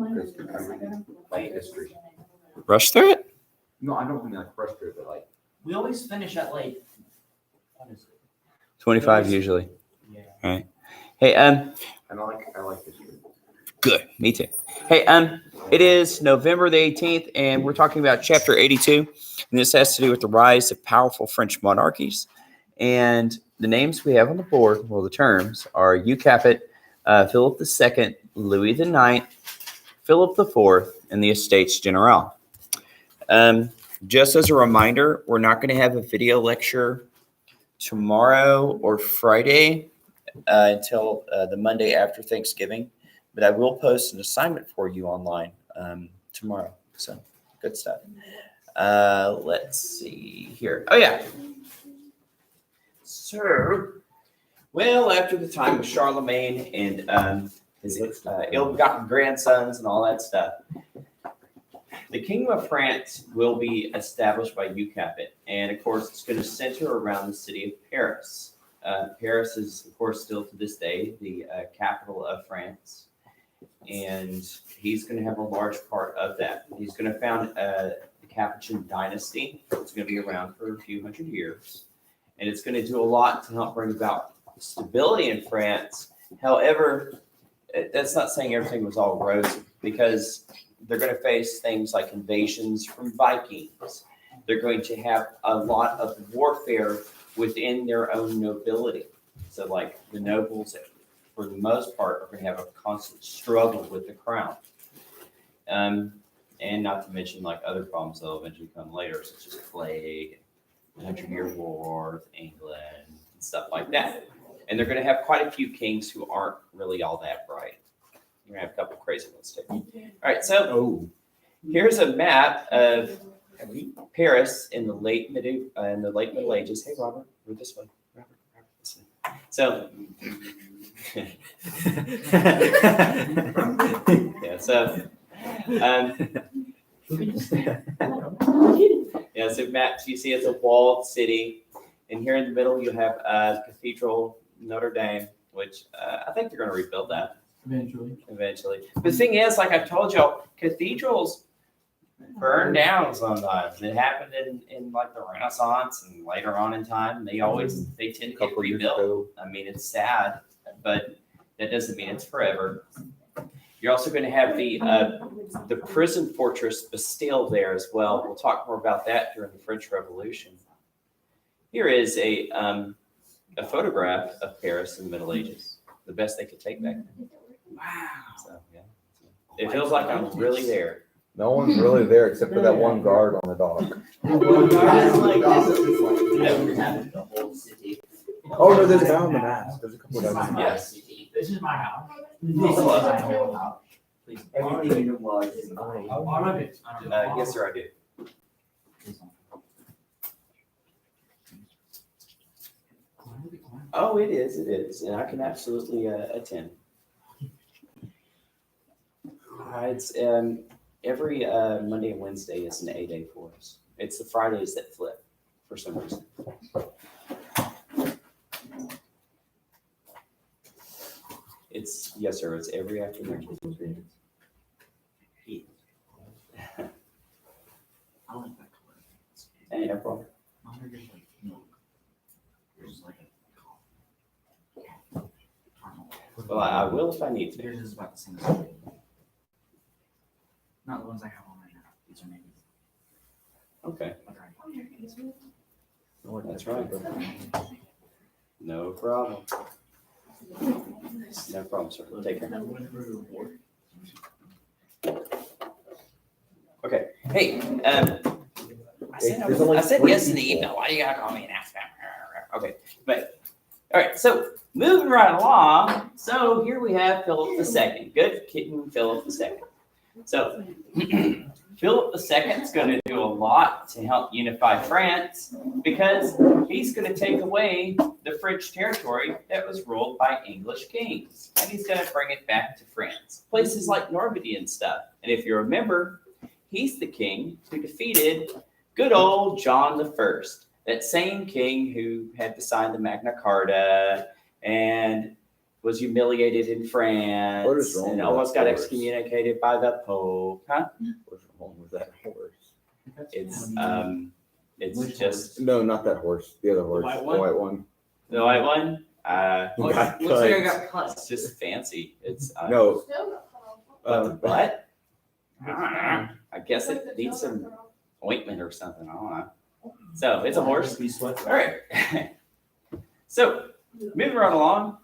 because I read like history. Rush through it? No, I don't mean like frustrated, but like We always finish at like, what is it? 25 usually. Yeah. Hey, I like history. good. Me too. Hey, it is November the 18th, and we're talking about chapter 82. And this has to do with the rise of powerful French monarchies. And the names we have on the board, well, the terms are Hugh Capet, Philip II, Louis IX, Philip IV, and the Estates General. Just as a reminder, we're not going to have a video lecture tomorrow or Friday until the Monday after Thanksgiving, but I will post an assignment for you online tomorrow. So good stuff. Let's see here. Oh, yeah. So, well, after the time of Charlemagne and his ill-gotten grandsons and all that stuff, the Kingdom of France will be established by Hugh Capet, and of course, it's going to center around the city of Paris. Paris is, of course, still to this day the capital of France, and he's going to have a large part of that. He's going to found the Capuchin dynasty. It's going to be around for a few hundred years, and it's going to do a lot to help bring about stability in France. However, that's not saying everything was all rosy, because they're going to face things like invasions from Vikings. They're going to have a lot of warfare within their own nobility. So like the nobles, for the most part, are going to have a constant struggle with the crown. And not to mention like other problems that'll eventually come later, such as plague, 100-Year War with England, and stuff like that. And they're going to have quite a few kings who aren't really all that bright. You're going to have a couple of crazy ones too. All right, so here's a map of Paris in the late Middle Ages. Hey, Robert, we're this way. Robert, this way. So, yeah. So, so maps you see it's a walled city, and here in the middle you have Cathedral Notre Dame, which I think they're going to rebuild that. Eventually. But the thing is, like I've told y'all, cathedrals burn down sometimes. It happened in like the Renaissance and later on in time. They tend to get rebuilt. I mean, it's sad, but that doesn't mean it's forever. You're also going to have the prison fortress Bastille there as well. We'll talk more about that during the French Revolution. Here is a photograph of Paris in the Middle Ages, the best they could take back then. Wow. So, yeah. It feels like I'm really there. No one's really there except for that one guard on the dock. The whole city. Oh no, there's a guy on the mast. There's a couple of guys. Yes. This is my house. This is my whole house. Everything in it was. I love it. Yes, sir, I do. Oh, it is, and I can absolutely attend. It's every Monday and Wednesday is an A-day for us. It's the Fridays that flip for some reason. Yes, sir. It's every afternoon. I like that color. Hey, no problem. Mine are just like milk. Yours is like a caramel. Well, I will if I need to. Yours is about the same size. Not the ones I have on right now. These are maybe. Okay, Okay. that's right. No problem. No problem, sir. Take care. Okay. Hey, I said yes in the email. Why do you gotta call me and ask that? Okay, but all right. So moving right along. So here we have Philip II. Good kitten, Philip II. So Philip II is going to do a lot to help unify France because he's going to take away the French territory that was ruled by English kings, and he's going to bring it back to France, places like Normandy and stuff. And if you remember, he's the king who defeated good old John I, that same king who had to sign the Magna Carta and was humiliated in France What is wrong and with almost that got horse? excommunicated by the Pope. Huh? What's wrong with that horse? It's Which just No, not that horse. The other horse. white The one? white one. the white one. He got Looks like I cut. got cut. It's just fancy. It's No. but the butt. Ah. I guess it needs some ointment or something. I don't know. So it's a horse. He sweats. All right. So moving right along,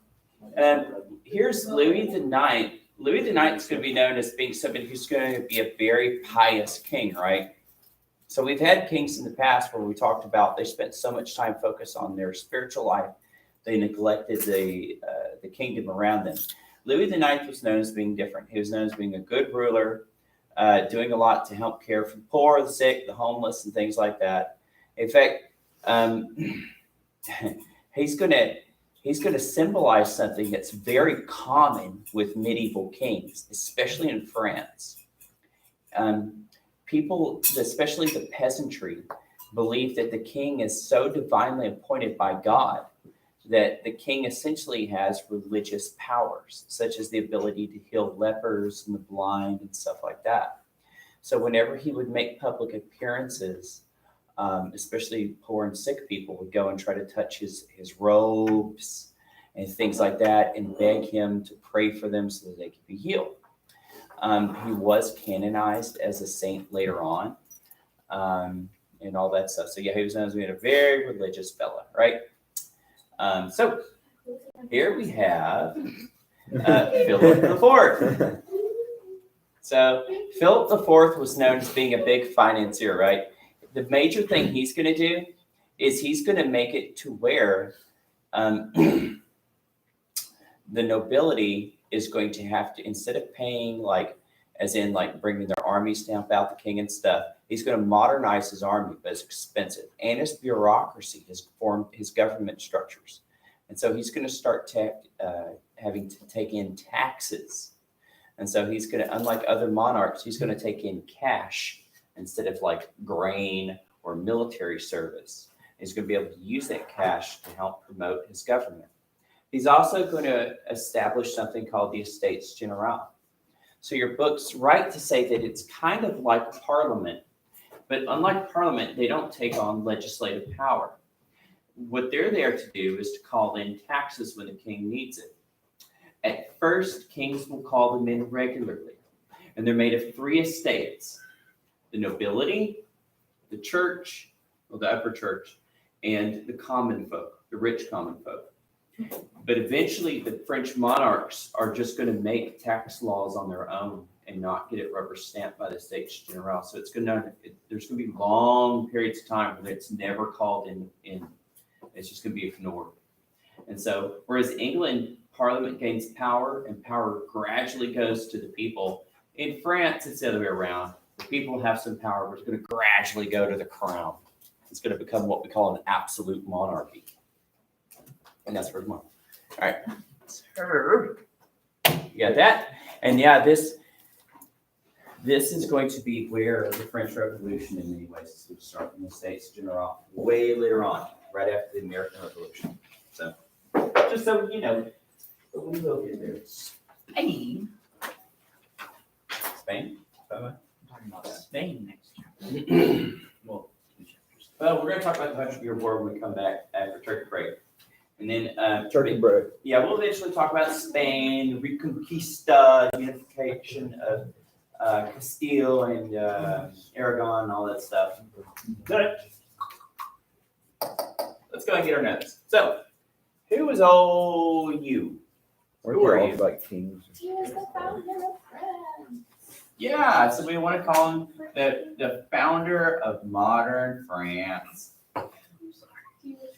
here's Louis the Ninth. Louis the Ninth is going to be known as being somebody who's going to be a very pious king, right? So we've had kings in the past where we talked about they spent so much time focused on their spiritual life, they neglected the kingdom around them. Louis the Ninth was known as being different. He was known as being a good ruler, doing a lot to help care for the poor, the sick, the homeless, and things like that. In fact, he's going to symbolize something that's very common with medieval kings, especially in France. People, especially the peasantry, believe that the king is so divinely appointed by God that the king essentially has religious powers, such as the ability to heal lepers and the blind and stuff like that. So whenever he would make public appearances, especially poor and sick people would go and try to touch his robes and things like that and beg him to pray for them so that they could be healed. He was canonized as a saint later on, and all that stuff. So yeah, he was known as being a very religious fella, right? So here we have Philip IV. So Philip IV was known as being a big financier, right? The major thing he's going to do is he's going to make it to where the nobility is going to have to, instead of paying as in bringing their armies to help out the king and stuff, he's going to modernize his army, but it's expensive. And his bureaucracy has formed his government structures. And so he's going to start having to take in taxes. And so he's going to, unlike other monarchs, he's going to take in cash instead of grain or military service. He's going to be able to use that cash to help promote his government. He's also going to establish something called the Estates Generale. So your book's right to say that it's kind of like Parliament, but unlike Parliament, they don't take on legislative power. What they're there to do is to call in taxes when the king needs it. At first, kings will call them in regularly, and they're made of 3 estates: the nobility, the church, well, the upper church, and the common folk, the rich common folk. But eventually, the French monarchs are just going to make tax laws on their own and not get it rubber stamped by the Estates Generale. So there's going to be long periods of time where it's never called in. It's just going to be ignored. And so, whereas England, Parliament gains power and power gradually goes to the people. In France, it's the other way around. The people have some power, but it's going to gradually go to the crown. It's going to become what we call an absolute monarchy. And that's where it's going. All right. Sir. You got that? And yeah, this is going to be where the French Revolution in many ways is going to start in the States General way later on, right after the American Revolution. So just so you know, but we will get there. Spain. Spain? I'm talking about Spain next year. Well, 2 chapters. Well, we're going to talk about the 100-Year War when we come back after Turkey break. And then Turkey bread. yeah, we'll eventually talk about Spain, Reconquista, unification of Castile and Aragon, and all that stuff. Good. Let's go and get our notes. So, who is old you? Weren't Who are they all you? like kings? He was the founder of France. Yeah, so we want to call him the founder of modern France. He was-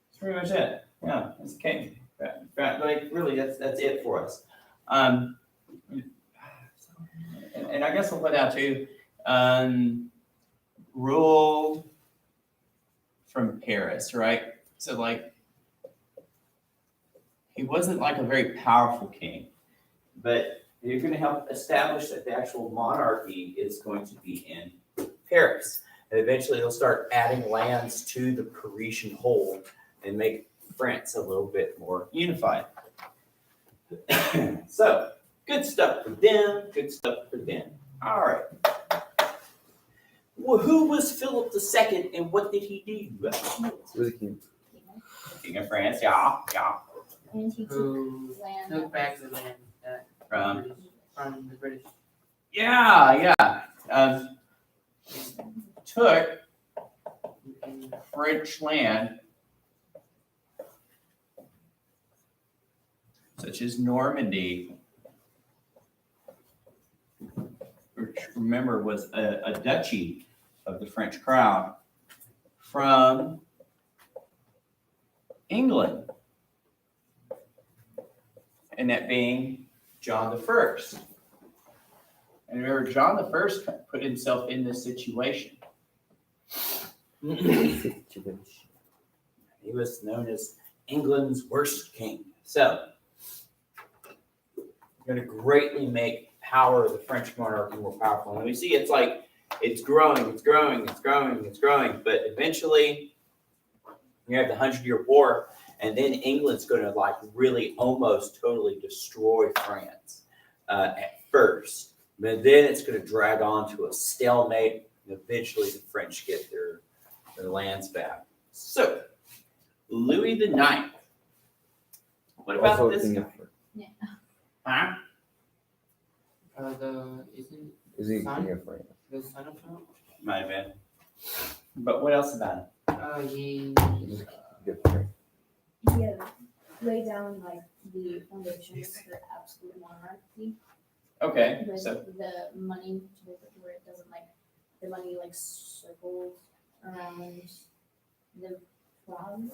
That's pretty much it. Yeah, that's the king. Really, that's it for us. And I guess we'll put out too. Ruled from Paris, right? So he wasn't a very powerful king, but you're going to help establish that the actual monarchy is going to be in Paris. And eventually they'll start adding lands to the Parisian whole and make France a little bit more unified. So, good stuff for them, good stuff for them. All right. Well, who was Philip II and what did he do? He was a king. King of France, yeah. And he took Who land. took back the land that From from the British. Yeah. Took French land, such as Normandy, which remember was a duchy of the French crown, from England, and that being John the First. And remember, John the First put himself in this situation. He was known as England's worst king. So, going to greatly make power of the French monarchy more powerful. And we see it's like it's growing. But eventually, you have the 100-Year War, and then England's going to like really almost totally destroy France at first. But then it's going to drag on to a stalemate, and eventually the French get their lands back. So, Louis the Ninth. What about Also this king guy? of- Huh? Isn't Is he Son? king of France? the son of Philip? Might have been. But what else about him? He He's good for France. He laid down like the foundations for absolute monarchy. Okay, With so the money where it doesn't like the money like circles around the province.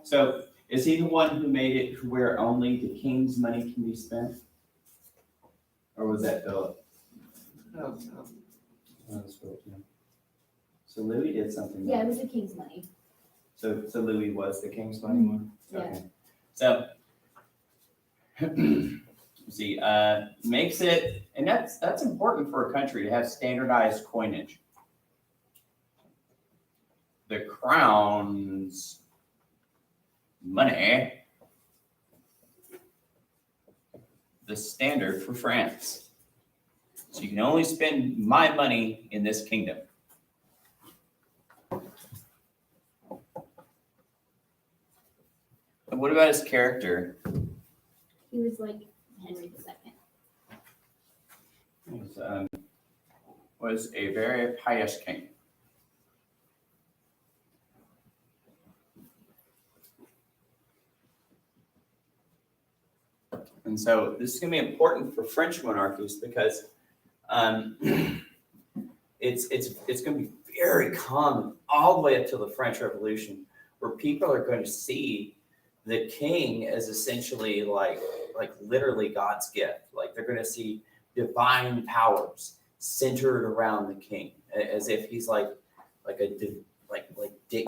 so is he the one who made it to where only the king's money can be spent? Or was that Philip? no. Oh, that's Philip, yeah. So Louis did something. Yeah, it was the king's money. So Louis was the king's money one? Yeah. Okay. So see, makes it, and that's important for a country to have standardized coinage. The crown's money, the standard for France. So you can only spend my money in this kingdom. And what about his character? He was like Henry II. Was a very pious king. And so this is going to be important for French monarchies because it's going to be very common all the way up to the French Revolution, where people are going to see the king as essentially like literally God's gift. Like they're going to see divine powers centered around the king, as if he's like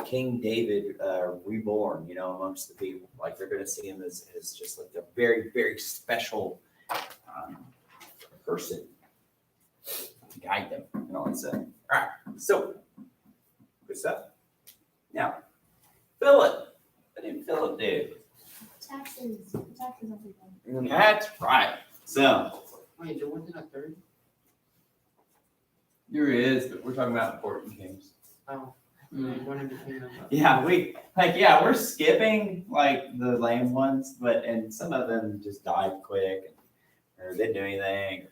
King David reborn, amongst the people. Like they're going to see him as just like a very, very special person to guide them and all that stuff. All right, so good stuff. Now, Philip, what did Philip do? Taxes everything. That's right. So Wait, there wasn't a third? there is, but we're talking about important kings. Oh. One of the kingdom. Yeah, we're skipping like the lame ones, and some of them just died quick, or didn't do anything.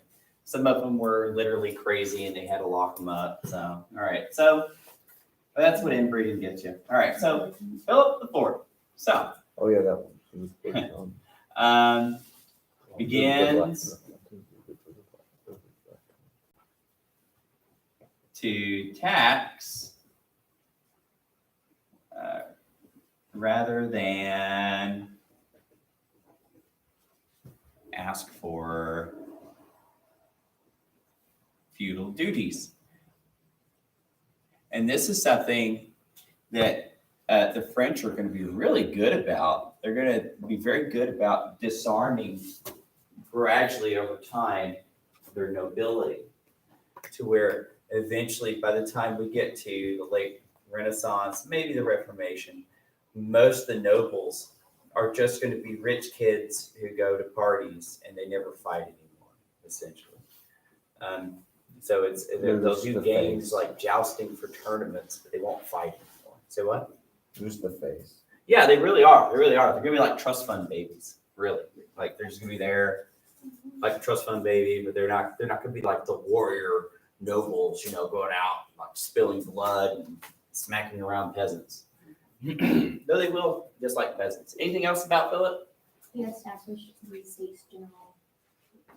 Some of them were literally crazy, and they had to lock them up. So, all right, so that's what inbreeding gets you. All right, so Philip the Fourth. So, Oh yeah, that one. He was pretty on. Begins to tax rather than ask for feudal duties. And this is something that the French are going to be really good about. They're going to be very good about disarming gradually over time their nobility, to where eventually, by the time we get to the late Renaissance, maybe the Reformation, most of the nobles are just going to be rich kids who go to parties and they never fight anymore, essentially. So they'll do games like jousting for tournaments, but they won't fight anymore. Say what? Who's the face? Yeah, they really are. They really are. They're gonna be like trust fund babies, really. Like they're just gonna be there, like a trust fund baby, but they're not gonna be like the warrior nobles, going out like spilling blood and smacking around peasants. Though they will, just like peasants. Anything else about Philip? He established the States General.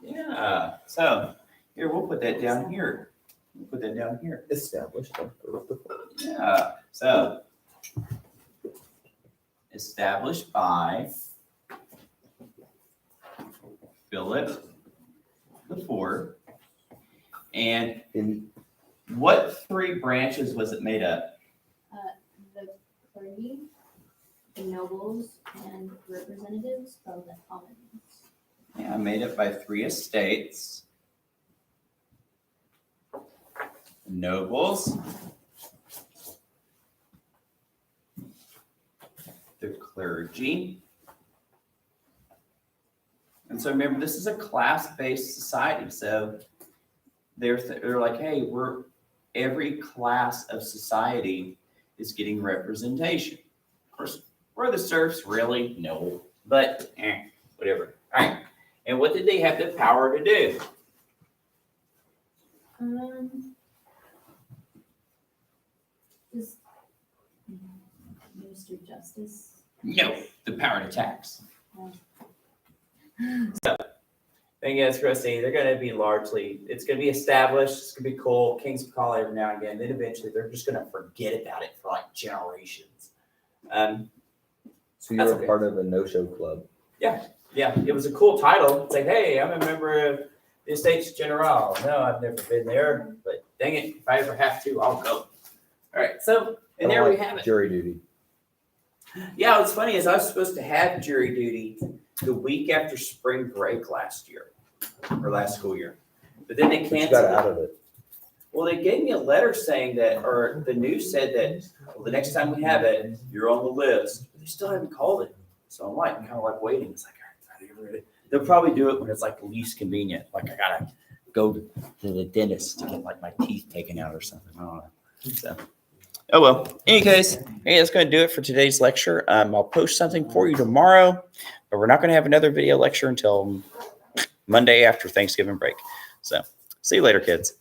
Yeah. So here, we'll put that down here. We'll put that down here. Established. Yeah. So established by Philip IV. And what three branches was it made up? The clergy, the nobles, and representatives from the commons. Yeah, made up by 3 estates. Nobles, the clergy. And so remember, this is a class-based society. So they're like, hey, every class of society is getting representation. Of course, were the serfs really? No, but whatever. All right. And what did they have the power to do? Just minister justice. No, the power to tax. So, thing is, Chrissy, they're going to be it's going to be established. It's going to be cool. Kings will call it every now and again. Then eventually, they're just going to forget about it for like generations. So you That's were okay. part of a no-show club. Yeah, it was a cool title. It's like, hey, I'm a member of the Estates General. No, I've never been there, but dang it, if I ever have to, I'll go. All right, so, and there we have it. Jury duty. Yeah, what's funny is I was supposed to have jury duty the week after spring break last year, or last school year. But then they But you canceled got it. out of it. Well, they gave me a letter saying that, or the news said that, well, the next time we have it, you're on the list. But they still haven't called it. So I'm like, kind of like waiting. It's like, all right, are they ready? They'll probably do it when it's like least convenient. Like I gotta go to the dentist to get like my teeth taken out or something. I don't know. So, oh well. In any case, hey, that's going to do it for today's lecture. I'll post something for you tomorrow, but we're not going to have another video lecture until Monday after Thanksgiving break. So, see you later, kids.